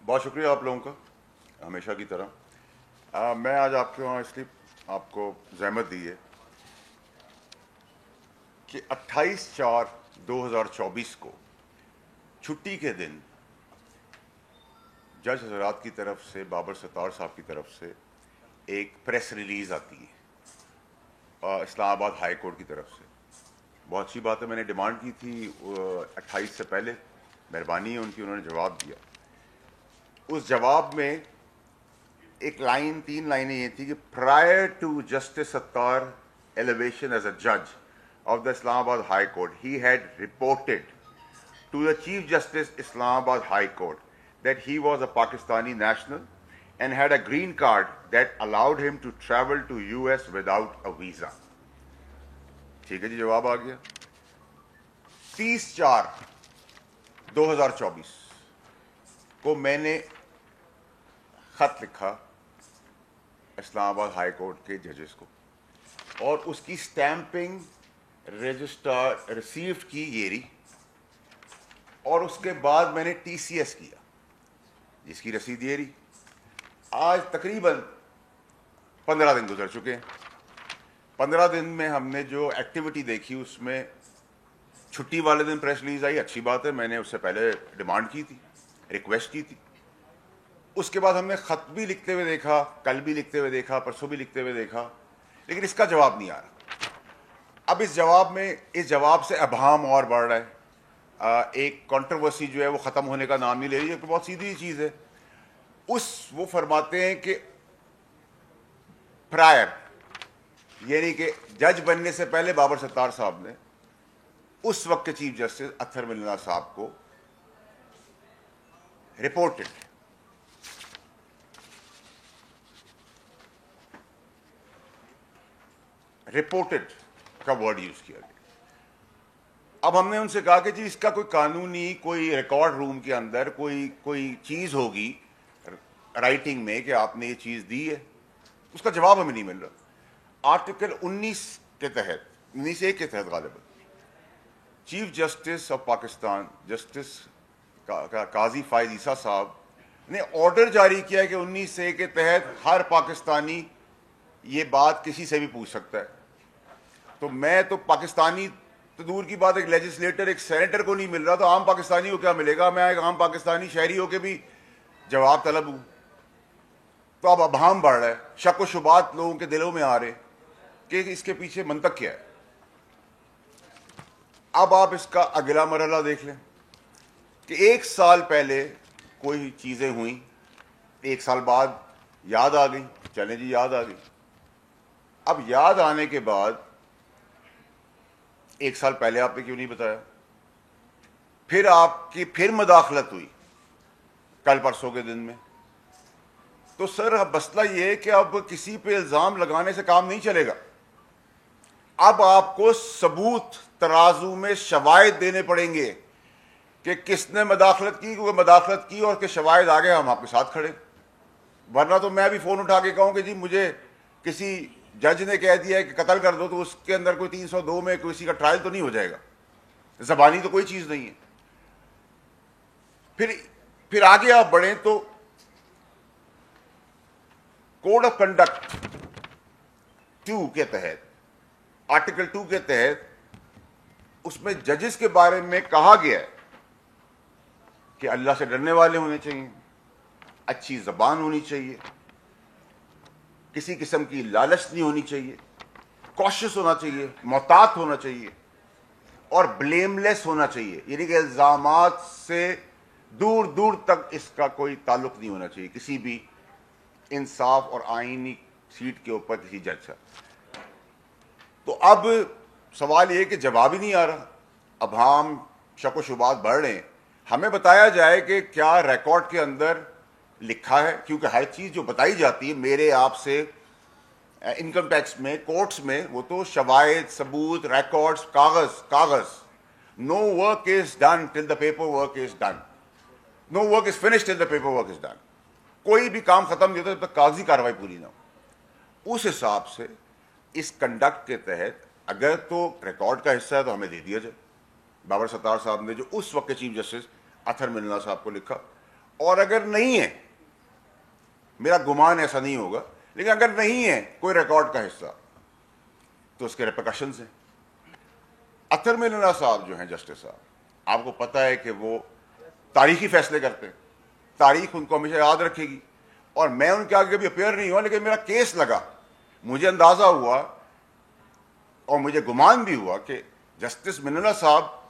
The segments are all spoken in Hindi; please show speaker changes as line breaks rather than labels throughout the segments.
बहुत शुक्रिया आप लोगों का, हमेशा की तरह। मैं आज आपके वहाँ इसलिए आपको जहमत दी है कि 28/4/2024 को छुट्टी के दिन जज हजरात की तरफ से, बाबर सत्तार साहब की तरफ से एक प्रेस रिलीज आती है इस्लामाबाद हाई कोर्ट की तरफ से। बहुत अच्छी बात है, मैंने डिमांड की थी 28 से पहले, मेहरबानी है उनकी, उन्होंने जवाब दिया। उस जवाब में एक लाइन, 3 लाइनें ये थी कि prior to justice Sattar elevation as a जज of the Islamabad High Court, he had reported to the Chief Justice Islamabad High Court that he was a Pakistani national and had a green card that allowed him to travel to US without a visa. ठीक है जी, जवाब आ गया। 30/4/2024 को मैंने खत लिखा इस्लामाबाद हाई कोर्ट के जजेस को और उसकी स्टैंपिंग रजिस्टर रिसीव्ड की येरी, और उसके बाद मैंने टीसीएस किया जिसकी रसीद येरी। आज तकरीबन 15 दिन गुजर चुके हैं। 15 दिन में हमने जो एक्टिविटी देखी उसमें छुट्टी वाले दिन प्रेस रिलीज आई, अच्छी बात है, मैंने उससे पहले डिमांड की थी, रिक्वेस्ट की थी। उसके बाद हमने खत भी लिखते हुए देखा, कल भी लिखते हुए देखा, परसों भी लिखते हुए देखा, लेकिन इसका जवाब नहीं आ रहा। अब इस जवाब से अभाम और बढ़ रहा है। एक कंट्रोवर्सी जो है वो ख़त्म होने का नाम नहीं ले रही है, बहुत सीधी चीज़ है। वो फरमाते हैं कि प्रायर, यानी कि जज बनने से पहले बाबर सत्तार साहब ने उस वक्त के चीफ जस्टिस अत्तर मिल्ला साहब को रिपोर्टेड का वर्ड यूज किया गया। अब हमने उनसे कहा कि जी इसका कोई कानूनी, कोई रिकॉर्ड रूम के अंदर कोई चीज होगी राइटिंग में कि आपने ये चीज दी है, उसका जवाब हमें नहीं मिल रहा। आर्टिकल 19 के तहत, 19(1) के तहत गालिबन chief justice of Pakistan, justice Qazi Faez Isa sahab ने ऑर्डर जारी किया है कि 19(1) के तहत हर पाकिस्तानी ये बात किसी से भी पूछ सकता है। तो मैं तो पाकिस्तानी तो दूर की बात, एक लेजिस्लेटर, एक सेनेटर को नहीं मिल रहा, तो आम पाकिस्तानी को क्या मिलेगा? मैं एक आम पाकिस्तानी शहरी होकर भी जवाब तलब हूं। तो अब अभाम बढ़ रहा है, शक व शुबात लोगों के दिलों में आ रहे कि इसके पीछे मंतक क्या है। अब आप इसका अगला मरहला देख लें कि 1 साल पहले कोई चीजें हुई, 1 साल बाद याद आ गई, चले जी याद आ गई। अब याद आने के बाद 1 साल पहले आपने क्यों नहीं बताया? फिर आपकी मुदाखलत हुई कल परसों के दिन में। तो सर अब मसला ये है कि अब किसी पे इल्जाम लगाने से काम नहीं चलेगा। अब आपको सबूत, तराजू में शवाहिद देने पड़ेंगे कि किसने मुदाखलत की, क्योंकि मुदाखलत की और के शवाहिद आगे हम आपके साथ खड़े। वरना तो मैं भी फोन उठा के कहूं कि जी मुझे किसी जज ने कह दिया है कि कत्ल कर दो, तो उसके अंदर कोई 302 में किसी का ट्रायल तो नहीं हो जाएगा, जबानी तो कोई चीज नहीं है। फिर आगे आप बढ़े तो कोड ऑफ कंडक्ट 2 के तहत, आर्टिकल 2 के तहत उसमें जजेस के बारे में कहा गया है कि अल्लाह से डरने वाले होने चाहिए, अच्छी जबान होनी चाहिए, किसी किस्म की लालच नहीं होनी चाहिए, कॉशियस होना चाहिए, मोहतात होना चाहिए और ब्लेमलेस होना चाहिए, यानी कि इल्जामात से दूर दूर तक इसका कोई ताल्लुक नहीं होना चाहिए किसी भी इंसाफ और आईनी सीट के ऊपर किसी जज का। तो अब सवाल यह कि जवाब ही नहीं आ रहा। अब हम शक व शुबात बढ़ रहे हैं, हमें बताया जाए कि क्या रिकॉर्ड के अंदर लिखा है, क्योंकि हर चीज जो बताई जाती है मेरे आपसे इनकम टैक्स में, कोर्ट्स में, वो तो शवाहिद, सबूत, रिकॉर्ड्स, कागज। No work is done till the paper work is done, no work is finished till the paper work is done. कोई भी काम खत्म नहीं होता जब तक कागजी कार्रवाई पूरी ना हो। उस हिसाब से इस कंडक्ट के तहत अगर तो रिकॉर्ड का हिस्सा है तो हमें दे दिया जाए। बाबर सत्तार साहब ने जो उस वक्त के चीफ जस्टिस अत्तर मिल्ला साहब को लिखा, और अगर नहीं है, मेरा गुमान ऐसा नहीं होगा, लेकिन अगर नहीं है कोई रिकॉर्ड का हिस्सा, तो उसके रिपरकशंस हैं। अतर मिनल्ला साहब जो हैं जस्टिस साहब, आपको पता है कि वो तारीखी फैसले करते हैं, तारीख उनको हमेशा याद रखेगी। और मैं उनके आगे कभी अपेयर नहीं हुआ, लेकिन मेरा केस लगा, मुझे अंदाजा हुआ और मुझे गुमान भी हुआ कि जस्टिस मिनल्ला साहब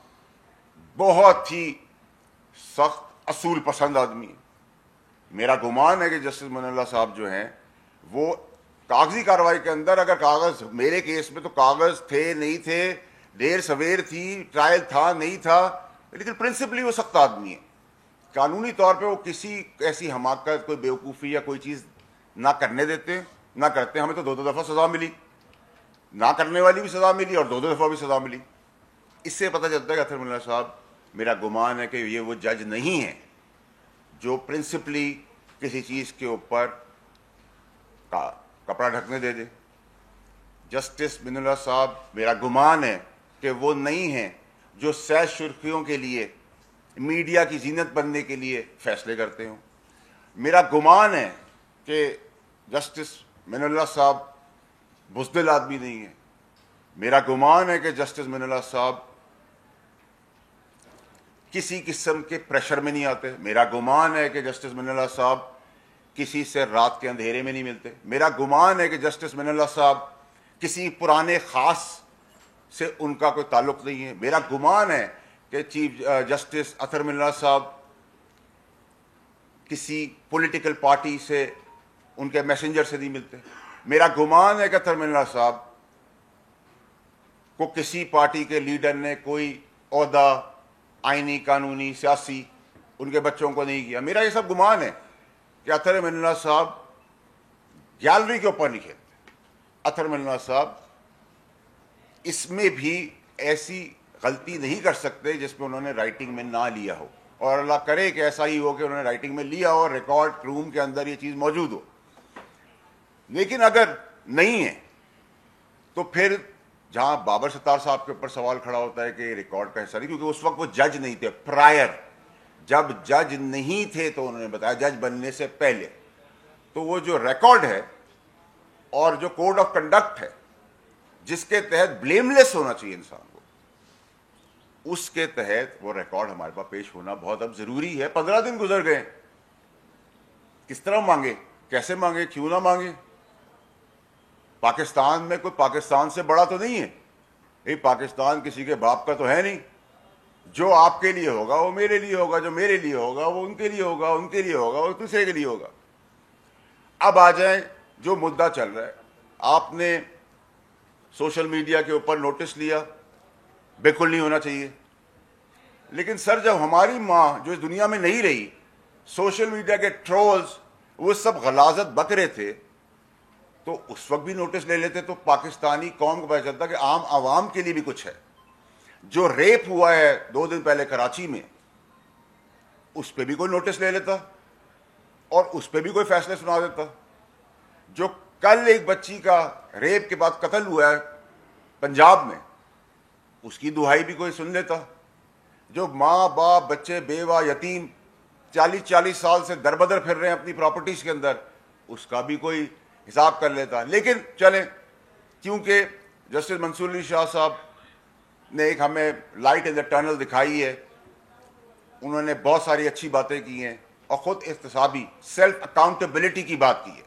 बहुत ही सख्त असूल पसंद आदमी है। मेरा गुमान है कि जस्टिस मिनल्ला साहब जो हैं वो कागजी कार्रवाई के अंदर, अगर कागज मेरे केस में तो कागज थे नहीं थे, देर सवेर थी, ट्रायल था नहीं था, लेकिन प्रिंसिपली वो सख्त आदमी है। कानूनी तौर पे वो किसी ऐसी हमाकत, कोई बेवकूफ़ी या कोई चीज़ ना करने देते, ना करते। हमें तो दो दफ़ा सज़ा मिली, ना करने वाली भी सज़ा मिली और दो दफ़ा भी सज़ा मिली। इससे पता चलता है कि अतर मिनल्ला साहब, मेरा गुमान है कि ये वो जज नहीं है जो प्रिंसिपली किसी चीज़ के ऊपर कपड़ा ढकने दे दे। जस्टिस मिनल्ला साहब, मेरा गुमान है कि वो नहीं है जो सैर सुर्खियों के लिए, मीडिया की जीनत बनने के लिए फैसले करते हों। मेरा गुमान है कि जस्टिस मिनल्ला साहब बुज़दिल आदमी नहीं है। मेरा गुमान है कि जस्टिस मिनल्ला साहब किसी किस्म के प्रेशर में नहीं आते। मेरा गुमान है कि जस्टिस मिनल्ला साहब किसी से रात के अंधेरे में नहीं मिलते। मेरा गुमान है कि जस्टिस मिनल्ला साहब किसी पुराने खास से उनका कोई ताल्लुक नहीं है। मेरा गुमान है कि चीफ जस्टिस अतर मिनल्ला साहब किसी पॉलिटिकल पार्टी से, उनके मैसेंजर से नहीं मिलते। मेरा गुमान है कि अतर मिनल्ला साहब को किसी पार्टी के लीडर ने कोई ओहदा, आईनी, कानूनी, सियासी उनके बच्चों को नहीं किया। मेरा ये सब गुमान है कि अतर मिनल्ला साहब गैलरी के ऊपर नहीं खेलते। अतर मिनल्ला साहब इसमें भी ऐसी गलती नहीं कर सकते जिसमें उन्होंने राइटिंग में ना लिया हो, और अल्लाह करे कि ऐसा ही हो कि उन्होंने राइटिंग में लिया हो और रिकॉर्ड रूम के अंदर ये चीज़ मौजूद हो। लेकिन अगर नहीं है तो फिर जहां बाबर सत्तार साहब के ऊपर सवाल खड़ा होता है कि रिकॉर्ड का हिस्सा नहीं, क्योंकि उस वक्त वो जज नहीं थे। प्रायर जब जज नहीं थे तो उन्होंने बताया, जज बनने से पहले। तो वो जो रिकॉर्ड है और जो कोड ऑफ कंडक्ट है जिसके तहत ब्लेमलेस होना चाहिए इंसान को, उसके तहत वो रिकॉर्ड हमारे पास पेश होना बहुत अब जरूरी है। 15 दिन गुजर गए, किस तरह मांगे, कैसे मांगे, क्यों ना मांगे? पाकिस्तान में कोई पाकिस्तान से बड़ा तो नहीं है, ये पाकिस्तान किसी के बाप का तो है नहीं। जो आपके लिए होगा वो मेरे लिए होगा, जो मेरे लिए होगा वो उनके लिए होगा, उनके लिए होगा वो दूसरे के लिए होगा। अब आ जाए जो मुद्दा चल रहा है। आपने सोशल मीडिया के ऊपर नोटिस लिया, बिल्कुल नहीं होना चाहिए। लेकिन सर, जब हमारी माँ जो इस दुनिया में नहीं रही, सोशल मीडिया के ट्रोल्स वो सब गलाजत बक रहे थे, तो उस वक्त भी नोटिस ले लेते तो पाकिस्तानी कौम को पता चलता कि आम आवाम के लिए भी कुछ है। जो रेप हुआ है 2 दिन पहले कराची में, उस पर भी कोई नोटिस ले लेता और उस पर भी कोई फैसले सुना देता। जो कल एक बच्ची का रेप के बाद कत्ल हुआ है पंजाब में, उसकी दुहाई भी कोई सुन लेता। जो माँ बाप, बच्चे, बेवा, यतीम 40-40 साल से दरबदर फिर रहे हैं अपनी प्रॉपर्टीज के अंदर, उसका भी कोई हिसाब कर लेता। लेकिन चले, क्योंकि जस्टिस मंसूर अली शाह साहब ने एक हमें लाइट इन द टनल दिखाई है, उन्होंने बहुत सारी अच्छी बातें की हैं और खुद एहतसाबी सेल्फ अकाउंटेबिलिटी की बात की है।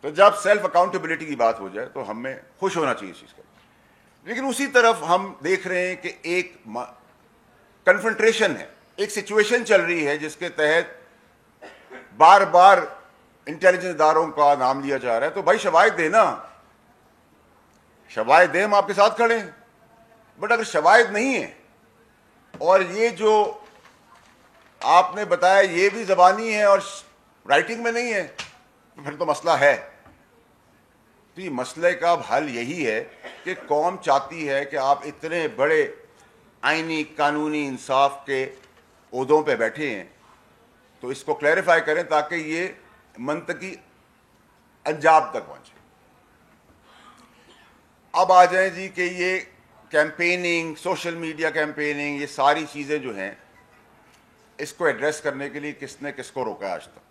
तो जब सेल्फ अकाउंटेबिलिटी की बात हो जाए तो हमें खुश होना चाहिए इस चीज़ का। लेकिन उसी तरफ हम देख रहे हैं कि एक कन्फ्रंट्रेशन है, एक सिचुएशन चल रही है जिसके तहत बार बार इंटेलिजेंस इदारों का नाम लिया जा रहा है। तो भाई शवाहिद देना, शवाहिद दे, हम आपके साथ खड़े हैं। बट अगर शवाहिद नहीं है और ये जो आपने बताया ये भी ज़बानी है और राइटिंग में नहीं है, तो फिर तो मसला है। तो ये मसले का हल यही है कि कौम चाहती है कि आप इतने बड़े आईनी, कानूनी, इंसाफ के ओहदों पे बैठे हैं, तो इसको क्लैरिफाई करें ताकि ये मंतकी अंजाम तक पहुंचे। अब आ जाए जी कि ये कैंपेनिंग, सोशल मीडिया कैंपेनिंग, ये सारी चीज़ें जो हैं, इसको एड्रेस करने के लिए किसने किसको रोका आज तक?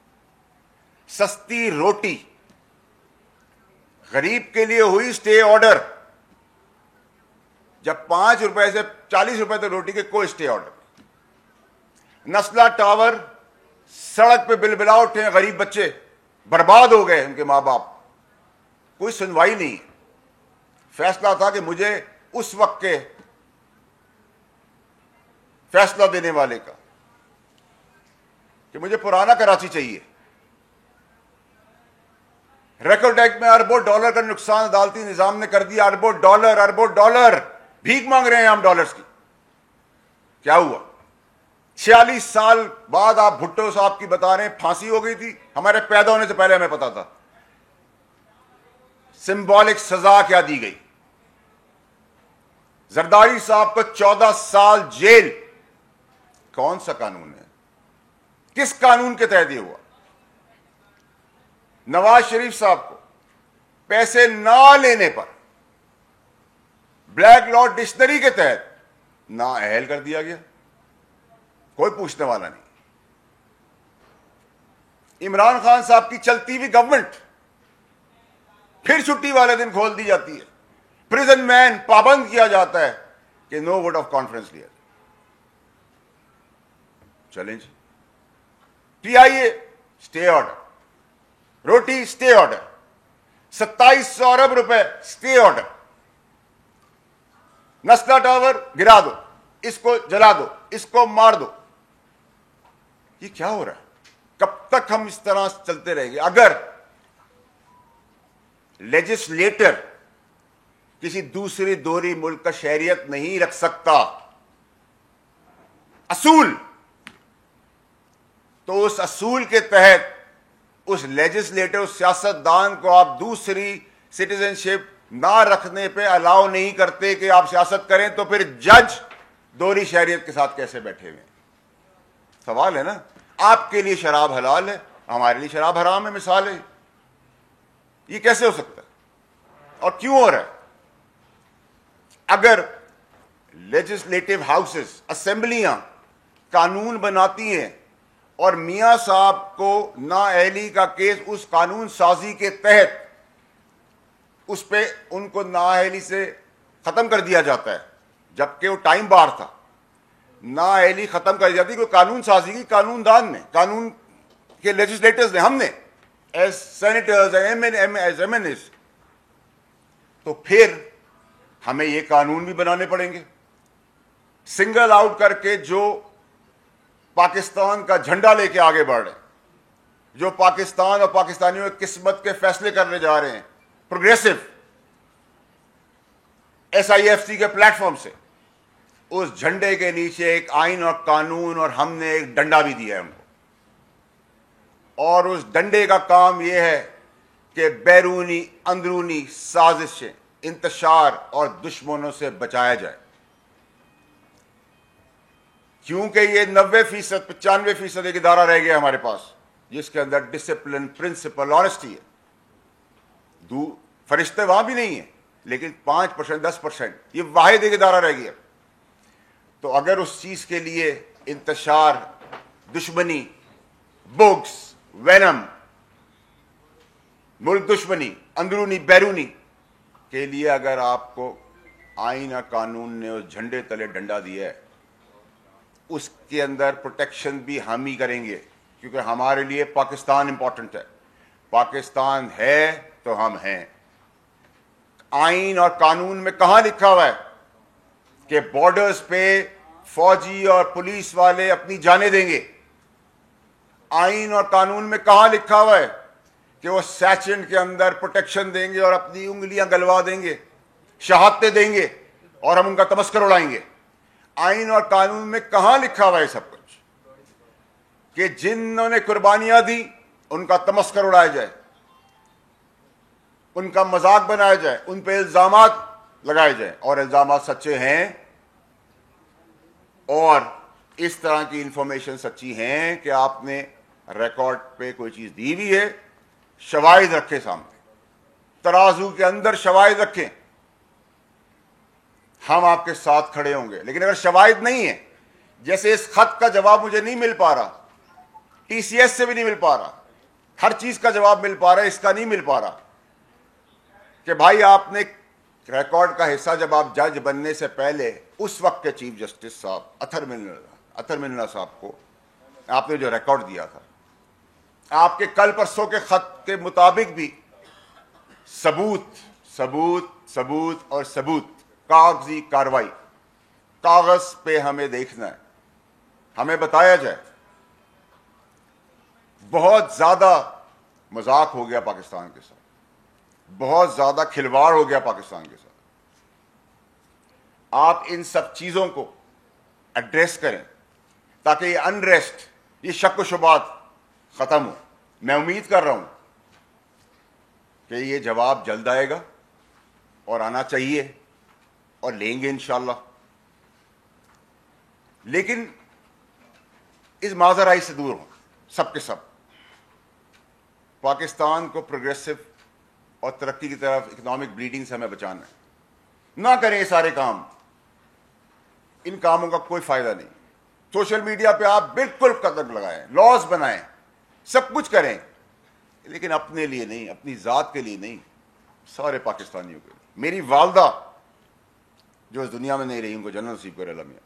सस्ती रोटी गरीब के लिए हुई स्टे ऑर्डर। जब 5 रुपए से 40 रुपए तक रोटी के कोई स्टे ऑर्डर। नस्ला टावर सड़क पे बिलबिला उठे, गरीब बच्चे बर्बाद हो गए, उनके मां बाप, कोई सुनवाई नहीं। फैसला था कि मुझे उस वक्त के फैसला देने वाले का कि मुझे पुराना कराची चाहिए। रिकॉर्ड एक्ट में अरबों डॉलर का नुकसान अदालती निजाम ने कर दिया। अरबों डॉलर भीख मांग रहे हैं हम डॉलर्स की। क्या हुआ? 46 साल बाद आप भुट्टो साहब की बता रहे हैं फांसी हो गई थी। हमारे पैदा होने से पहले हमें पता था। सिंबॉलिक सजा क्या दी गई? जरदारी साहब को 14 साल जेल। कौन सा कानून है? किस कानून के तहत ये हुआ? नवाज शरीफ साहब को पैसे ना लेने पर ब्लैक लॉ डिक्शनरी के तहत नाअहल कर दिया गया। कोई पूछने वाला नहीं। इमरान खान साहब की चलती हुई गवर्नमेंट फिर छुट्टी वाले दिन खोल दी जाती है। प्रिजन मैन पाबंद किया जाता है कि नो वोट ऑफ कॉन्फ्रेंस लिया। चैलेंज। पीआईए स्टे ऑर्डर, रोटी स्टे ऑर्डर, 2700 अरब रुपए स्टे ऑर्डर। नस्ला टावर गिरा दो, इसको जला दो, इसको मार दो। ये क्या हो रहा है? कब तक हम इस तरह चलते रहेंगे? अगर लेजिस्लेटर किसी दूसरी दोहरी मुल्क का शहरियत नहीं रख सकता असूल, तो उस असूल के तहत उस लेजिस्लेटर, उस सियासतदान को आप दूसरी सिटीजनशिप ना रखने पे अलाउ नहीं करते कि आप सियासत करें, तो फिर जज दोहरी शहरियत के साथ कैसे बैठे हुए? सवाल है ना। आपके लिए शराब हलाल है, हमारे लिए शराब हराम है। मिसाल है, ये कैसे हो सकता है और क्यों हो रहा है? अगर लेजिस्लेटिव हाउसेस, असेंबलियां कानून बनाती हैं और मियां साहब को नाअहली का केस उस कानून साजी के तहत उस पे उनको नाअहली से खत्म कर दिया जाता है, जबकि वो टाइम बार था, नाअहली खत्म कर दी जाती, कोई कानून साजी की कानूनदान ने, कानून के लेजिस्लेटर्स ने, हमने एज सेनेटर्स, एज एमएनएस, तो फिर हमें ये कानून भी बनाने पड़ेंगे। सिंगल आउट करके जो पाकिस्तान का झंडा लेके आगे बढ़ रहे हैं, जो पाकिस्तान और पाकिस्तानियों की किस्मत के फैसले करने जा रहे हैं, प्रोग्रेसिव SIFC के प्लेटफॉर्म से, उस झंडे के नीचे एक आइन और कानून, और हमने एक डंडा भी दिया है उनको। और उस डंडे का काम यह है कि बैरूनी अंदरूनी साजिशें, इंतशार और दुश्मनों से बचाया जाए। क्योंकि ये 90%, 95% एक इदारा रह गया हमारे पास जिसके अंदर डिसिप्लिन, प्रिंसिपल, ऑनेस्टी है। फरिश्ते वहां भी नहीं है, लेकिन 5%, 10% ये वाहिद एक इदारा रह गया। तो अगर उस चीज के लिए इंतशार, दुश्मनी, बुग्स, वेनम, मुल्क दुश्मनी, अंदरूनी बैरूनी के लिए अगर आपको आइन और कानून ने उस झंडे तले डंडा दिया है, उसके अंदर प्रोटेक्शन भी हम ही करेंगे, क्योंकि हमारे लिए पाकिस्तान इंपॉर्टेंट है। पाकिस्तान है तो हम हैं। आइन और कानून में कहां लिखा हुआ है कि बॉर्डर्स पे फौजी और पुलिस वाले अपनी जानें देंगे? आइन और कानून में कहां लिखा हुआ है कि वो सैचेंट के अंदर प्रोटेक्शन देंगे और अपनी उंगलियां गलवा देंगे, शहादतें देंगे और हम उनका तमस्कर उड़ाएंगे? आइन और कानून में कहां लिखा हुआ है सब कुछ कि जिन्होंने कुर्बानियां दी उनका तमस्कर उड़ाया जाए, उनका मजाक बनाया जाए, उन पे इल्जामात लगाए जाए, और इल्जामात सच्चे हैं और इस तरह की इंफॉर्मेशन सच्ची हैं कि आपने रिकॉर्ड पे कोई चीज दी हुई है, शवाहिद रखे सामने, तराजू के अंदर शवाहिद रखें, हम आपके साथ खड़े होंगे। लेकिन अगर शवाहिद नहीं है, जैसे इस खत का जवाब मुझे नहीं मिल पा रहा, टीसीएस से भी नहीं मिल पा रहा, हर चीज का जवाब मिल पा रहा है, इसका नहीं मिल पा रहा कि भाई आपने रिकॉर्ड का हिस्सा जब आप जज बनने से पहले उस वक्त के चीफ जस्टिस साहब अतर मिन्ना साहब को आपने जो रिकॉर्ड दिया था, आपके कल परसों के खत के मुताबिक भी सबूत सबूत सबूत और सबूत, कागजी कार्रवाई, कागज पे हमें देखना है, हमें बताया जाए। बहुत ज्यादा मजाक हो गया पाकिस्तान के साथ, बहुत ज्यादा खिलवाड़ हो गया पाकिस्तान के साथ। आप इन सब चीजों को एड्रेस करें ताकि ये अनरेस्ट, ये शक व शुबात खत्म हो। मैं उम्मीद कर रहा हूं कि ये जवाब जल्द आएगा और आना चाहिए और लेंगे इंशाअल्लाह। लेकिन इस माजराई से दूर हो सबके सब। पाकिस्तान को प्रोग्रेसिव और तरक्की की तरफ इकोनॉमिक ब्लीडिंग से हमें बचाना है। ना करें ये सारे काम, इन कामों का कोई फायदा नहीं। सोशल मीडिया पे आप बिल्कुल कदम लगाएं, लॉज बनाएं, सब कुछ करें, लेकिन अपने लिए नहीं, अपनी जात के लिए नहीं, सारे पाकिस्तानियों के लिए। मेरी वालदा जो इस दुनिया में नहीं रही, उनको जन्नत नसीब करे अल्लाह मियां,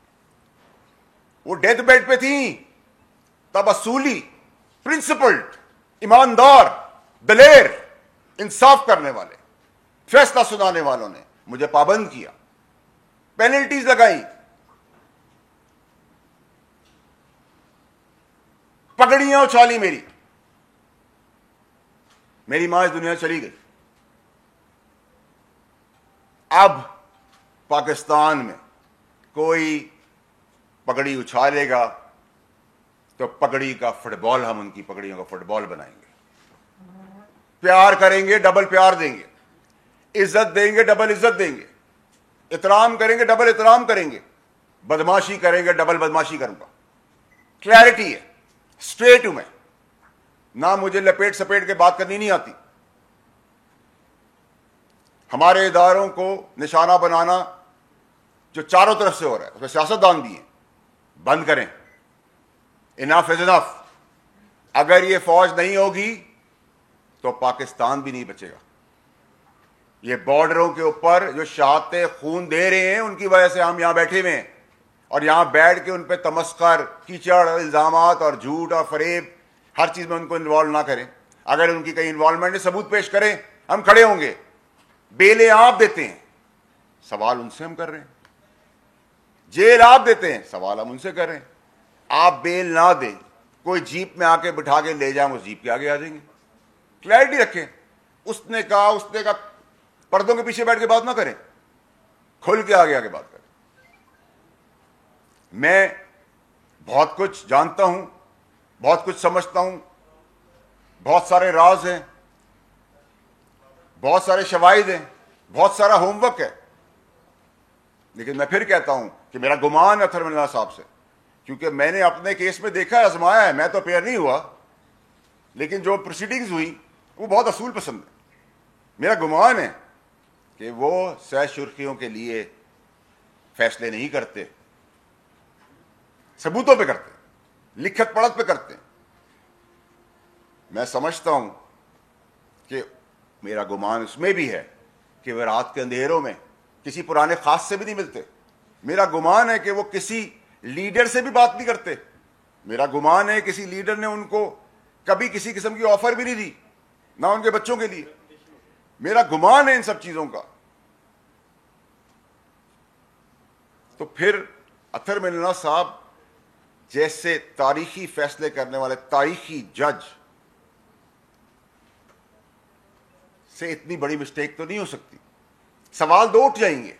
वो डेथ बेड पे थी, तब असूली, प्रिंसिपल्ड, ईमानदार, दलेर, इंसाफ करने वाले, फैसला सुनाने वालों ने मुझे पाबंद किया, पेनल्टीज लगाई, पगड़ियां उछाली, मेरी मां इस दुनिया से चली गई। अब पाकिस्तान में कोई पगड़ी उछालेगा तो पगड़ी का फुटबॉल, हम उनकी पगड़ियों का फुटबॉल बनाएंगे। प्यार करेंगे, डबल प्यार देंगे, इज्जत देंगे, डबल इज्जत देंगे, इतराम करेंगे, डबल इतराम करेंगे, बदमाशी करेंगे, डबल बदमाशी करूंगा। क्लैरिटी है, स्ट्रेट हूं मैं, ना मुझे लपेट सपेट के बात करनी नहीं आती। हमारे इदारों को निशाना बनाना जो चारों तरफ से हो रहा है, उसमें सियासतदान भी हैं, बंद करें। Enough is enough. अगर ये फौज नहीं होगी तो पाकिस्तान भी नहीं बचेगा। ये बॉर्डरों के ऊपर जो शहादतें खून दे रहे हैं, उनकी वजह से हम यहां बैठे हुए हैं, और यहां बैठ के उन पर तमस्कर, कीचड़, इल्जामात और झूठ और फरेब, हर चीज में उनको इन्वॉल्व ना करें। अगर उनकी कहीं इन्वॉल्वमेंट है, सबूत पेश करें, हम खड़े होंगे। बेलें आप देते हैं, सवाल उनसे हम कर रहे हैं। जेल आप देते हैं, सवाल हम उनसे कर रहे हैं। आप बेल ना दें, कोई जीप में आके बिठा के ले जाएं, उस जीप के आगे आ जाएंगे। क्लैरिटी रखें। उसने कहा, पर्दों के पीछे बैठ के बात ना करें, खुल के आगे बात करें। मैं बहुत कुछ जानता हूं, बहुत कुछ समझता हूं, बहुत सारे राज हैं, बहुत सारे शवाहिद हैं, बहुत सारा होमवर्क है, लेकिन मैं फिर कहता हूं कि मेरा गुमान अतर मिन्ना साहब से, क्योंकि मैंने अपने केस में देखा है, आजमाया है। मैं तो अपेयर नहीं हुआ, लेकिन जो प्रोसीडिंग्स हुई वो बहुत असूल पसंद है। मेरा गुमान है कि वो सह सुर्खियों के लिए फैसले नहीं करते, सबूतों पे करते, लिखत पढ़त पे करते। मैं समझता हूं कि मेरा गुमान उसमें भी है कि वे रात के अंधेरों में किसी पुराने खास से भी नहीं मिलते। मेरा गुमान है कि वो किसी लीडर से भी बात नहीं करते। मेरा गुमान है किसी लीडर ने उनको कभी किसी किस्म की ऑफर भी नहीं दी, ना उनके बच्चों के लिए। मेरा गुमान है इन सब चीजों का। तो फिर अतर मिन्ना साहब जैसे तारीखी फैसले करने वाले तारीखी जज से इतनी बड़ी मिस्टेक तो नहीं हो सकती। सवाल दो उठ जाएंगे।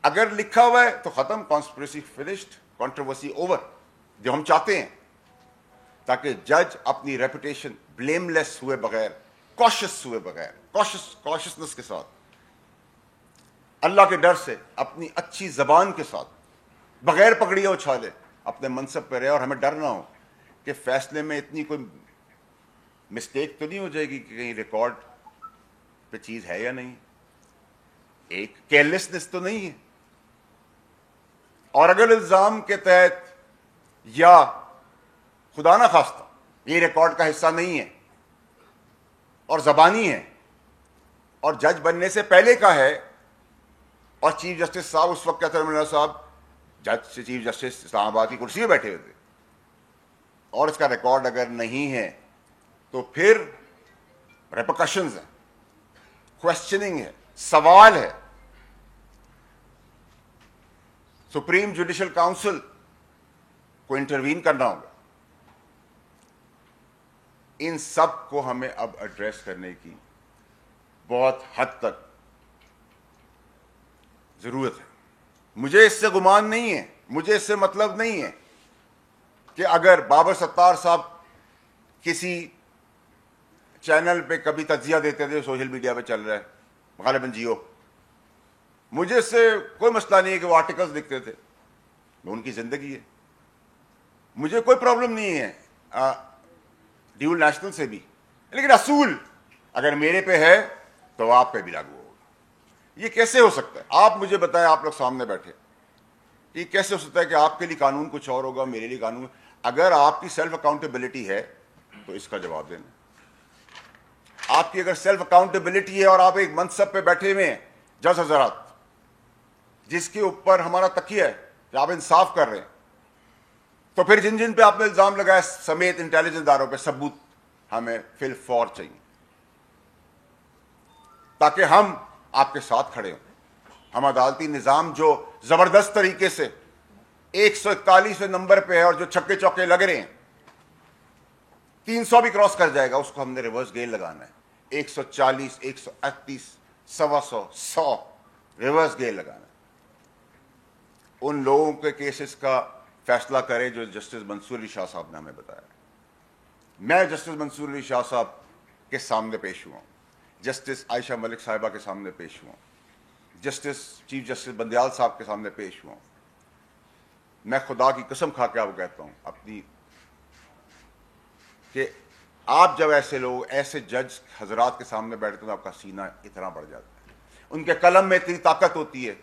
अगर लिखा हुआ है तो खत्म, कॉन्स्पिरेसी फिनिश्ड, कंट्रोवर्सी ओवर, जो हम चाहते हैं, ताकि जज अपनी रेपुटेशन ब्लेमलेस हुए बगैर, कॉशियस हुए बगैर, कॉशियसनेस के साथ, अल्लाह के डर से, अपनी अच्छी जबान के साथ, बगैर पगड़ियां उछाले अपने मनसब पर रहे, और हमें डर ना हो कि फैसले में इतनी कोई मिस्टेक तो नहीं हो जाएगी कि कहीं रिकॉर्ड पे चीज है या नहीं, एक केयरलेसनेस तो नहीं है। और अगर इल्जाम के तहत या खुदा ना खास्ता ये रिकॉर्ड का हिस्सा नहीं है और जबानी है और जज बनने से पहले का है, और चीफ जस्टिस साहब उस वक्त कहते हैं साहब जज से चीफ जस्टिस इस्लामाबाद की कुर्सी पे बैठे हुए थे, और इसका रिकॉर्ड अगर नहीं है तो फिर रेपरकशंस है, क्वेश्चनिंग है, सवाल है। सुप्रीम जुडिशियल काउंसिल को इंटरवीन करना होगा। इन सब को हमें अब एड्रेस करने की बहुत हद तक जरूरत है। मुझे इससे गुमान नहीं है, मुझे इससे मतलब नहीं है कि अगर बाबर सत्तार साहब किसी चैनल पे कभी तज्जिया देते थे, सोशल मीडिया पे चल रहा है, गालिबन जियो, मुझे इससे कोई मसला नहीं है कि वो आर्टिकल्स लिखते थे, वो उनकी जिंदगी है, मुझे कोई प्रॉब्लम नहीं है ड्यूल नेशनल से भी। लेकिन असूल अगर मेरे पे है तो आप पे भी लागू होगा। ये कैसे हो सकता है? आप मुझे बताएं, आप लोग सामने बैठे, ये कैसे हो सकता है कि आपके लिए कानून कुछ और होगा, मेरे लिए कानून? अगर आपकी सेल्फ अकाउंटेबिलिटी है तो इसका जवाब देना। आपकी अगर सेल्फ अकाउंटेबिलिटी है और आप एक मनसब पे बैठे हुए हैं जज हजरात, जिसके ऊपर हमारा तकिया है कि आप इंसाफ कर रहे हैं, तो फिर जिन जिन पे आपने इल्जाम लगाया समेत इंटेलिजेंस इदारों पे सबूत हमें फिल फॉर चाहिए, ताकि हम आपके साथ खड़े हों। हम अदालती निजाम जो जबरदस्त तरीके से 141वें नंबर पे है और जो छक्के चौके लग रहे हैं, 300 भी क्रॉस कर जाएगा, उसको हमने रिवर्स गेयर लगाना है। 140, 138, 125, 100 रिवर्स गेयर लगाना है। उन लोगों के केसेस का फैसला करें जो जस्टिस मंसूर अली शाह साहब ने हमें बताया। मैं जस्टिस मंसूर अली शाह साहब के सामने पेश हुआ, जस्टिस आयशा मलिक साहिबा के सामने पेश हुआ, जस्टिस चीफ जस्टिस बंदयाल साहब के सामने पेश हुआ। मैं खुदा की कसम खा के आपको कहता हूं अपनी, कि आप जब ऐसे लोग, ऐसे जज हजरात के सामने बैठते हैं, आपका सीना इतना बढ़ जाता है। उनके कलम में इतनी ताकत होती है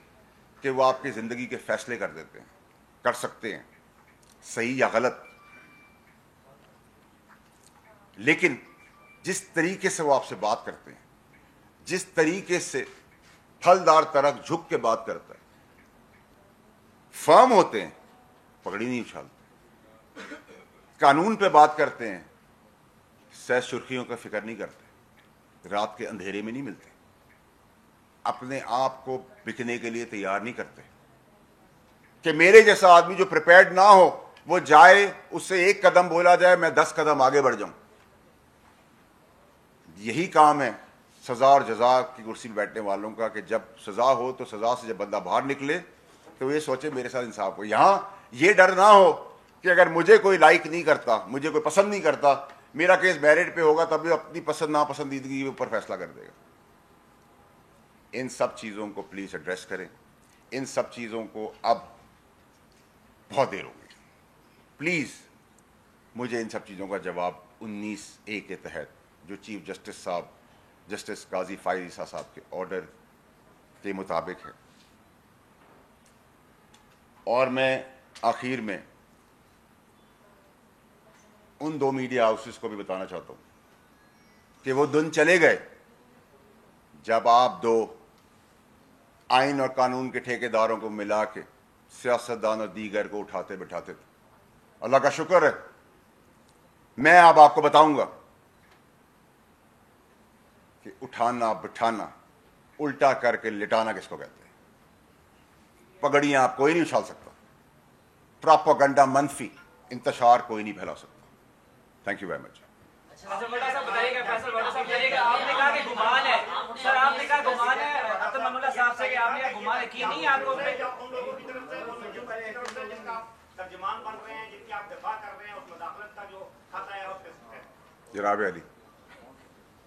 कि वो आपकी जिंदगी के फैसले कर देते हैं, कर सकते हैं, सही या गलत। लेकिन जिस तरीके से वो आपसे बात करते हैं, जिस तरीके से फलदार तरक झुक के बात करता है, फर्म होते हैं, पगड़ी नहीं उछालते, कानून पे बात करते हैं, सैर सुर्खियों का फिक्र नहीं करते, रात के अंधेरे में नहीं मिलते, अपने आप को बिकने के लिए तैयार नहीं करते कि मेरे जैसा आदमी जो प्रिपेयर्ड ना हो वो जाए, उससे एक कदम बोला जाए, मैं 10 कदम आगे बढ़ जाऊं। यही काम है सजा और जजा की कुर्सी पर बैठने वालों का, कि जब सजा हो तो सजा से जब बंदा बाहर निकले तो ये सोचे मेरे साथ इंसाफ हो। यहां ये डर ना हो कि अगर मुझे कोई लाइक नहीं करता, मुझे कोई पसंद नहीं करता, मेरा केस मेरिट पे होगा, तब भी अपनी पसंद नापसंदीदगी के ऊपर फैसला कर देगा। इन सब चीजों को प्लीज एड्रेस करें। इन सब चीजों को अब बहुत देर हो गई, प्लीज मुझे इन सब चीजों का जवाब 19A के तहत, जो चीफ जस्टिस साहब जस्टिस काजी फाइज ईसा साहब के ऑर्डर के मुताबिक है। और मैं आखिर में उन 2 मीडिया हाउसेस को भी बताना चाहता हूं कि वो दिन चले गए जब आप 2 आइन और कानून के ठेकेदारों को मिला के सियासतदान और दीगर को उठाते बैठाते थे। अल्लाह का शुक्र है, मैं अब आपको बताऊंगा कि उठाना बिठाना, उल्टा करके लिटाना किसको कहते हैं। पगड़ियां आप कोई नहीं उछाल सकता, प्रोपेगेंडा मनफी इंतशार कोई नहीं फैला सकता। Thank you very much.
आपने कहा कि गुमान है सर, आपने कहा गुमान है अब्दुल ममूला साहब से कि आपने गुमान है कि नहीं आपको
तर्जुमान बन रहे हैं, जिनकी आप दफा कर रहे हैं, उस मुदाखलत का जो खाता है
जनाब अली,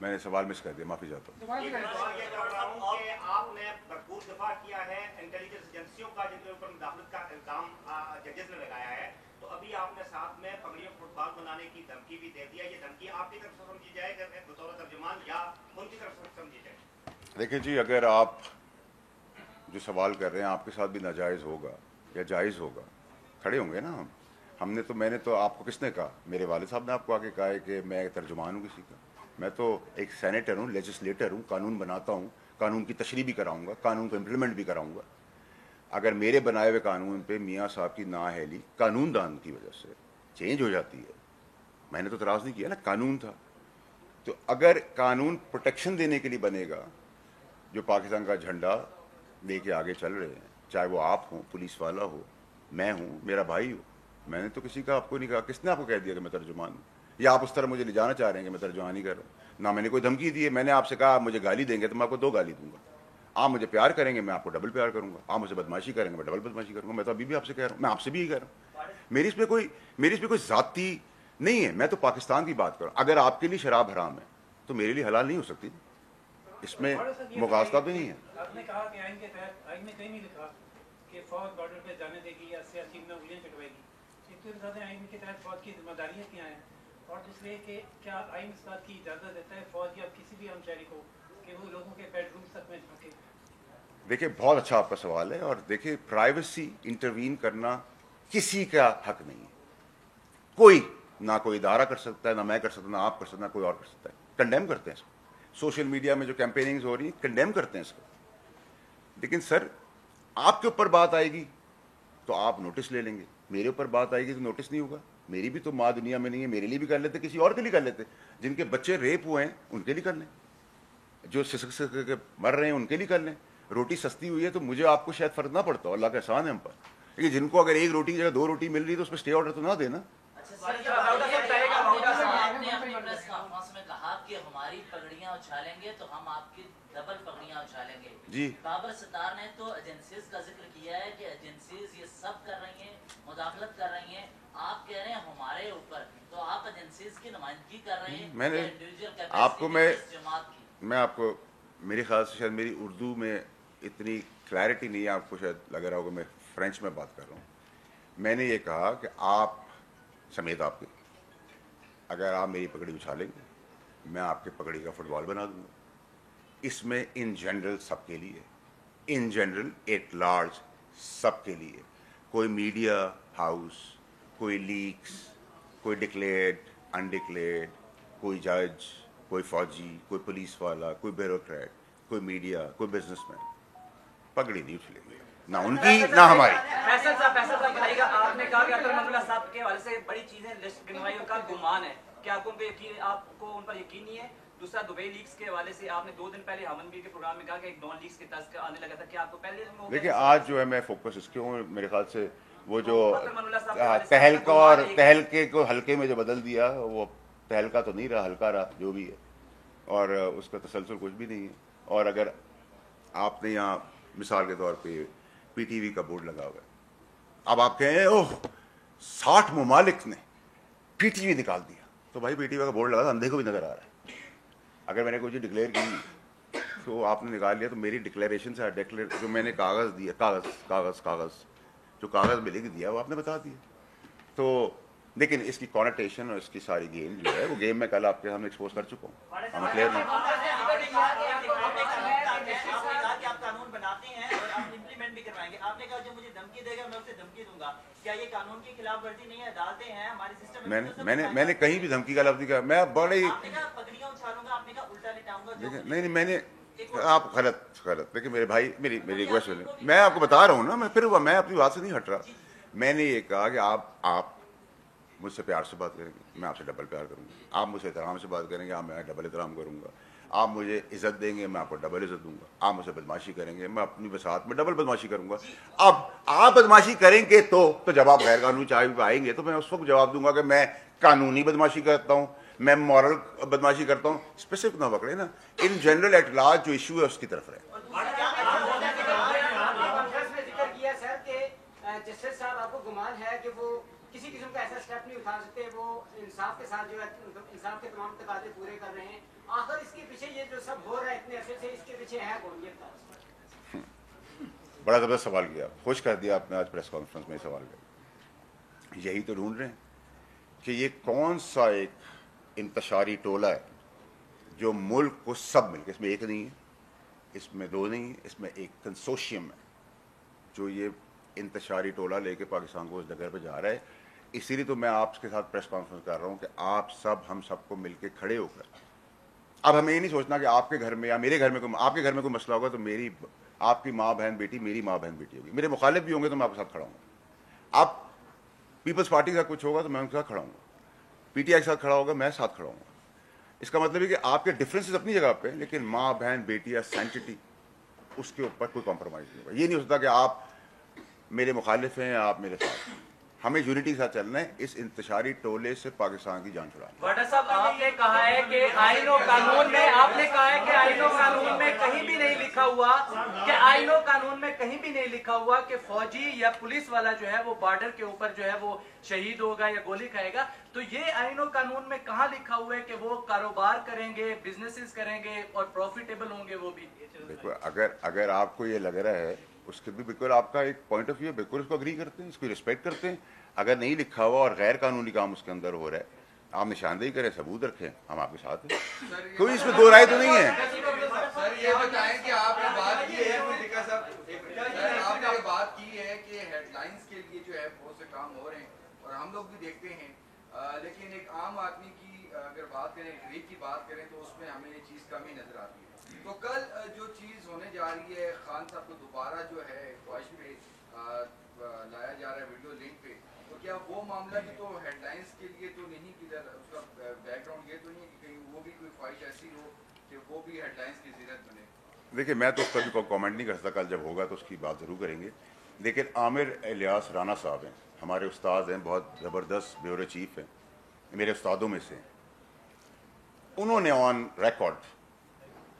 मैंने सवाल मिस कर दिया, माफी चाहता हूँ।
आपने भरपूर दफा किया है इंटेलिजेंस एजेंसियों का, जिनके ऊपर मुदाखलत का इल्जाम जजेस ने लगाया है, तो अभी आपने साथ में पगड़ियों फुटबॉल बनाने की धमकी भी दे दिया। ये धमकी आपकी तरफ से समझी जाए बतौर तर्जुमान, या उनकी तरफ से समझी जाए?
देखिए जी, अगर आप जो सवाल कर रहे हैं आपके साथ भी नाजायज होगा या जायज होगा, खड़े होंगे ना हम। मैंने तो आपको किसने कहा? मेरे वालिद साहब ने आपको आके कहा है कि मैं तर्जुमान हूँ किसी का। मैं तो एक सेनेटर हूँ, लेजिस्लेटर हूँ, कानून बनाता हूँ, कानून की तशरीह भी कराऊंगा, कानून को इम्प्लीमेंट भी कराऊंगा। अगर मेरे बनाए हुए कानून पे मियाँ साहब की नाअहली कानूनदान की वजह से चेंज हो जाती है, मैंने तो इतराज़ नहीं किया ना, कानून था। तो अगर कानून प्रोटेक्शन देने के लिए बनेगा, जो पाकिस्तान का झंडा लेके आगे चल रहे हैं, चाहे वो आप हों, पुलिस वाला हो, मैं हूँ, मेरा भाई हो, मैंने तो किसी का आपको नहीं कहा। किसने आपको कह दिया कि मैं तर्जुमान हूँ? या आप उस तरह मुझे ले जाना चाह रहे हैं कि मैं तर्जुमानी कर रहा हूँ? ना मैंने कोई धमकी दी है। मैंने आपसे कहा आप मुझे गाली देंगे तो मैं आपको 2 गाली दूंगा। आप मुझे प्यार करेंगे, मैं आपको डबल प्यार करूंगा। आप मुझे बदमाशी करेंगे, मैं डबल बदमाशी करूंगा। मैं तो अभी भी आपसे कह रहा हूँ, मैं आपसे भी यही कह रहा हूँ। मेरी इसमें कोई जाती नहीं है। मैं तो पाकिस्तान की बात कर रहा हूँ। अगर आपके लिए शराब हराम है तो मेरे लिए हलाल नहीं हो सकती, इसमें मुगासता भी नहीं है।
आपने कहा कि आइन के तहत, आइन में कहीं नहीं लिखा कि फौज बॉर्डर पे जाने देगी या सियासी में उंगलियां चटवाएगी। एक तो इस आइन के तहत फौज की जिम्मेदारियां क्या हैं, और दूसरे कि क्या आइन इस बात की इजाज़त देता है फौज या किसी भी हमशहरी को कि वो लोगों के बेडरूम तक में झांके?
देखिए, बहुत अच्छा आपका सवाल है। और देखिए, प्राइवेसी इंटरवीन करना किसी का हक नहीं है। ना कोई इदारा कर सकता है, ना मैं कर सकता, ना आप कर सकते, ना कोई और कर सकता है। कंडेम करते हैं इसको। सोशल मीडिया में जो कैंपेनिंग हो रही है, कंडेम करते हैं इसको। लेकिन सर, आपके ऊपर बात आएगी तो आप नोटिस ले लेंगे, मेरे ऊपर बात आएगी तो नोटिस नहीं होगा। मेरी भी तो माँ दुनिया में नहीं है। मेरे लिए भी कर लेते, किसी और के लिए कर लेते। जिनके बच्चे रेप हुए हैं उनके लिए कर लें, जो सिसक सिसक के मर रहे हैं उनके लिए कर लें। रोटी सस्ती हुई है तो मुझे आपको शायद फर्क ना पड़ता, अल्लाह का एहसान है हम पर। लेकिन जिनको अगर 1 रोटी की जगह 2 रोटी मिल रही है तो उस पर स्टे ऑर्डर तो ना देना।
आपने अपनी प्रेस कॉन्फ्रेंस में कहा कि हमारी पगड़ियां उछालेंगे तो हम आपकी डबल पगड़ियां उछालेंगे
जी।
बाबर सत्तार ने तो एजेंसीज का जिक्र किया है कि एजेंसीज ये सब कर रही हैं, मुदाखलत कर रही हैं। आप कह रहे हैं हमारे ऊपर, तो आप एजेंसीज की नुमाइंदगी कर रहे हैं।
मैंने आपको मैं आपको मेरे ख्याल से शायद मेरी उर्दू में इतनी क्लैरिटी नहीं है, आपको शायद लग रहा होगा मैं फ्रेंच में बात कर रहा हूँ। मैंने ये कहा कि आप समेत आपके, अगर आप मेरी पगड़ी उछालेंगे, मैं आपके पगड़ी का फुटबॉल बना दूंगा। इसमें इन जनरल सबके लिए, इन जनरल एट लार्ज सबके लिए, कोई मीडिया हाउस, कोई लीक्स, कोई डिक्लेयर्ड, अनडिक्लेयर्ड, कोई जज, कोई फौजी, कोई पुलिस वाला, कोई ब्यूरोक्रेट, कोई मीडिया, कोई बिजनेसमैन पगड़ी नहीं उछलेंगे, ना उनकी ना हमारी।
फैसल साहब बताइएगा, आपने कहा कि अतर मनुल्लाह साहब के हवाले से बड़ी चीजें लिस्ट गिनवाई, उनका गुमान है, क्या आपको उन पर यकीन नहीं है? दूसरा, दुबई लीक्स के हवाले से आपने 2 दिन पहले हमनबीर के प्रोग्राम में कहा कि एक नॉन लीक्स के तस्क आने लगा था, क्या आपको पहले?
देखिए, आज जो है मैं फोकस इसके हूँ, मेरे ख्याल से वो जो तहलके को हल्के में जो बदल दिया, वो तहलका तो नहीं रहा, हल्का रहा, जो भी है, और उसका तसलसल कुछ भी नहीं है। और अगर आपने यहाँ मिसाल के तौर पे पीटीवी का बोर्ड लगा हुआ है, अब आप कहें ओह 60 ममालिक ने पीटीवी निकाल दिया, तो भाई पीटीवी का बोर्ड लगा था, अंधे को भी नजर आ रहा है। अगर मैंने कोई चीज़ डिक्लेयर की तो आपने निकाल लिया, तो मेरी डिक्लेरेशन से जो मैंने कागज़ दिया, कागज़ जो कागज़ में लिख दिया वो आपने बता दिया। तो लेकिन इसकी कॉनोटेशन और इसकी सारी गेम जो है, वो गेम मैं कल आपके सामने एक्सपोज कर चुका हूँ। हम क्लियर नहीं।
आप कानून बनाते हैं और आप इंप्लीमेंट भी करवाएंगे। आपने कहा जो मुझे धमकी देगा मैं उसे धमकी दूंगा, क्या ये कानून की खिलाफ वर्जी नहीं है? अदालतें हैं हमारे सिस्टम में।
मैंने कहीं भी धमकी का लफ्ज़ नहीं कहा। मैं बड़े
पगड़ियां उछालूंगा, आपने कहा उल्टा लिटाऊंगा।
नहीं, मैंने आप गलत देखिए मेरे भाई, मेरी रिक्वेस्ट है, मैं आपको बता रहा हूँ ना, मैं अपनी बात से नहीं हट रहा। मैंने ये कहा कि आप मुझसे प्यार से बात करेंगे, मैं आपसे डबल प्यार करूंगा। आप मुझसे एहतराम से बात करेंगे, मैं डबल एहतराम करूंगा। आप मुझे इज्जत देंगे, मैं आपको डबल इज्जत दूंगा। आप मुझसे बदमाशी करेंगे, मैं अपनी बसात में डबल बदमाशी करूंगा। अब आप बदमाशी करेंगे तो जब आप गैर कानूनी चार्ज आएंगे तो मैं उस वक्त जवाब दूंगा कि मैं कानूनी बदमाशी करता हूँ, मैं मॉरल बदमाशी करता हूँ। स्पेसिफिक ना पकड़े ना, इन जनरल एट लार्ज जो इशू है उसकी तरफ रहे।
जस्टिस साहब, आपको गुमान है कि वो किसी किस्म का ऐसा स्टेप नहीं उठा सकते, वो इंसाफ के साथ जो है इंसाफ के तमाम तकाजे पूरे कर रहे हैं। आखिर इसके पीछे ये जो सब हो रहा है इतने अरसे से, इसके पीछे है कौन? ये
बड़ा ज़बरदस्त सवाल किया, खुश कर दिया आपने आज प्रेस कॉन्फ्रेंस में सवाल कर। यही तो ढूंढ रहे हैं कि ये कौन सा एक इंतशारी टोला है जो मुल्क को सब मिलकर, इसमें एक नहीं है, इसमें 2 नहीं है, इसमें एक कंसोशियम है जो ये इंतशारी टोला लेके पाकिस्तान को उस जगह पर जा रहा है। इसीलिए तो मैं आपके साथ प्रेस कॉन्फ्रेंस कर रहा हूँ कि आप सब, हम सबको मिलके खड़े होकर, अब हमें ये नहीं सोचना कि आपके घर में या मेरे घर में कोई, आपके घर में कोई मसला होगा तो मेरी, आपकी माँ बहन बेटी, मेरी माँ बहन बेटी होगी, मेरे मुखालिफ भी होंगे तो मैं आपके साथ खड़ा हूँगा। आप पीपल्स पार्टी का कुछ होगा तो मैं उनके साथ खड़ा हूँगा, पीटीआई के साथ खड़ा होगा, मैं साथ खड़ा हूँगा। इसका मतलब है कि आपके डिफरेंसेस अपनी जगह पे, लेकिन माँ बहन बेटी या सेंटिटी, उसके ऊपर कोई कॉम्प्रोमाइज़ नहीं होगा। ये नहीं हो सकता कि आप मेरे मुखालिफ हैं या आप मेरे साथ हैं। हमें यूनिटी के साथ चलना है, इस इंतशारी टोले से पाकिस्तान की जान छुड़ानी।
वाडा साहब, आपने कहा है कि आईन और कानून में, आपने कहा है कि आईन और कानून में कहीं भी नहीं लिखा हुआ कि आईन और कानून में कहीं भी नहीं लिखा हुआ कि फौजी या पुलिस वाला जो है वो बॉर्डर के ऊपर जो है वो शहीद होगा या गोली खाएगा। तो ये आईन और कानून में कहाँ लिखा हुआ है कि वो कारोबार करेंगे, बिजनेसेस करेंगे और प्रॉफिटेबल होंगे वो भी?
देखो, अगर आपको ये लग रहा है, उसके भी बिल्कुल आपका एक पॉइंट ऑफ व्यू है, बिल्कुल उसको अग्री करते हैं, इसको रिस्पेक्ट करते हैं। अगर नहीं लिखा हुआ और गैर कानूनी काम उसके अंदर हो रहा है, आप निशानदेही करें, सबूत रखें, हम आपके साथ हैं। कोई इसमें दो राय तो नहीं है।
सर ये बताएं कि आपने बात की है, आपने बात की है कि हेडलाइंस के लिए जो है बहुत से काम हो रहे हैं और हम लोग भी देखते हैं, लेकिन एक आम आदमी की अगर बात करें, रीत की बात करें तो उसमें हमें ये चीज़ कमी नजर आती है। तो कल जो चीज़ होने जा रही है, खान साहब को दोबारा जो है ख्वाहिश पे लाया जा रहा है वीडियो लिंक पे, तो क्या वो मामला भी तो हेडलाइंस के लिए तो नहीं, किधर उसका बैकग्राउंड ये तो नहीं कि कहीं वो भी कोई ख्वाहिश ऐसी हो कि वो भी हेडलाइंस की ज़रूरत बने?
देखिए, मैं तो उस पर भी कोई कॉमेंट नहीं कर सकता, कल जब होगा तो उसकी बात ज़रूर करेंगे। लेकिन आमिर इलियास राना साहब हैं, हमारे उस्ताद हैं, बहुत ज़बरदस्त ब्यूरो चीफ हैं, मेरे उस्तादों में से। उन्होंने ऑन रिकॉर्ड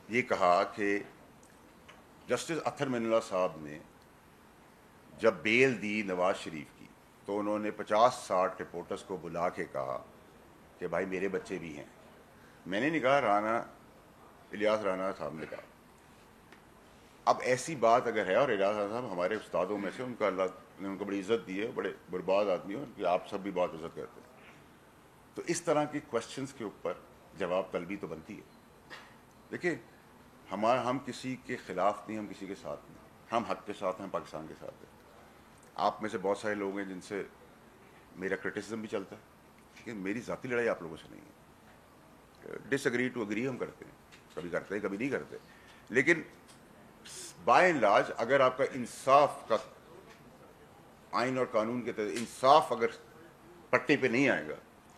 ये कहा कि जस्टिस अत्तर मिन्नल्लाह साहब ने जब बेल दी नवाज शरीफ की, तो उन्होंने 50-60 रिपोर्टर्स को बुला के कहा कि भाई मेरे बच्चे भी हैं। मैंने नहीं कहा, इलियास राना साहब ने कहा। अब ऐसी बात अगर है, और इलियास राना साहब हमारे उस्तादों में से, उनका अल्लाह ने उनको बड़ी इज्जत दी है, बड़े बर्बाद आदमी हो, कि आप सब भी बहुत इज्जत करते हैं, तो इस तरह की क्वेश्चंस के ऊपर जवाब तलबी तो बनती है। देखिए, हम किसी के खिलाफ नहीं, हम किसी के साथ नहीं, हम हक के साथ हैं, पाकिस्तान के साथ हैं। आप में से बहुत सारे लोग हैं जिनसे मेरा क्रिटिसिज्म भी चलता है, लेकिन मेरी ज़ाती लड़ाई आप लोगों से नहीं है। डिसएग्री टू एग्री हम करते हैं, कभी करते हैं, कभी नहीं करते। लेकिन बाय एंड लार्ज अगर आपका इंसाफ का, आइन और कानून के तहत इंसाफ अगर पट्टी पे नहीं आएगा,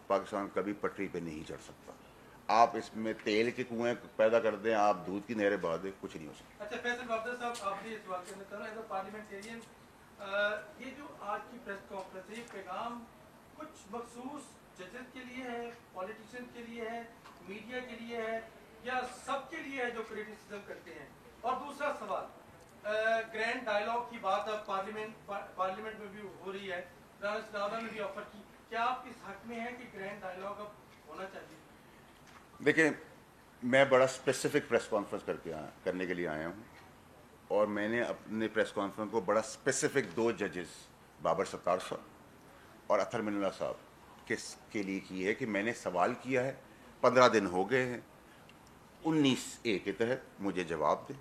पाकिस्तान कभी पटरी पे नहीं चढ़ सकता। आप इसमें तेल के कुएं पैदा कर दें, आप दूध की नहरें बहा दें, कुछ नहीं हो सकता।
अच्छा फैसल बाबर साहब, आपने इस वाक़े में कहा एज अ पार्लियामेंटेरियन, ये जो आज की प्रेस कॉन्फ्रेंस है, ये पैगाम कुछ मखसूस जजेस के लिए है, पॉलिटिशियन के लिए है, मीडिया के लिए है, या सबके लिए है जो क्रिटिसिज्म करते हैं? और दूसरा सवाल, ग्रैंड डायलॉग की बात अब पार्लियामेंट में भी हो रही है, राना ने भी ऑफर की, क्या आप इस हक में है कि ग्रैंड डायलॉग अब होना चाहिए?
देखिए, मैं बड़ा स्पेसिफिक प्रेस कॉन्फ्रेंस करने के लिए आया हूँ, और मैंने अपने प्रेस कॉन्फ्रेंस को बड़ा स्पेसिफिक 2 जजेस, बाबर सत्तार साहब और अत्तर मिन्नल्लाह साहब के लिए की है कि मैंने सवाल किया है, 15 दिन हो गए हैं, 19A के तहत मुझे जवाब दें,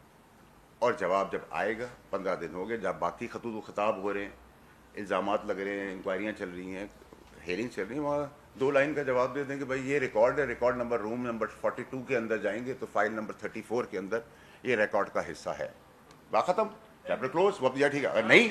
और जवाब जब आएगा, 15 दिन हो गए, जब बाकी खतूत खिताब हो रहे हैं, इल्ज़ामात लग रहे हैं, इंक्वायरियाँ चल रही हैं, हेयरिंग चल रही है, वहाँ 2 लाइन का जवाब दे दें कि भाई ये रिकॉर्ड है, रिकॉर्ड नंबर रूम नंबर 42 के अंदर जाएंगे तो फाइल नंबर 34 के अंदर ये रिकॉर्ड का हिस्सा है। बात खत्म, चैप्टर क्लोज, वो ठीक है। अगर नहीं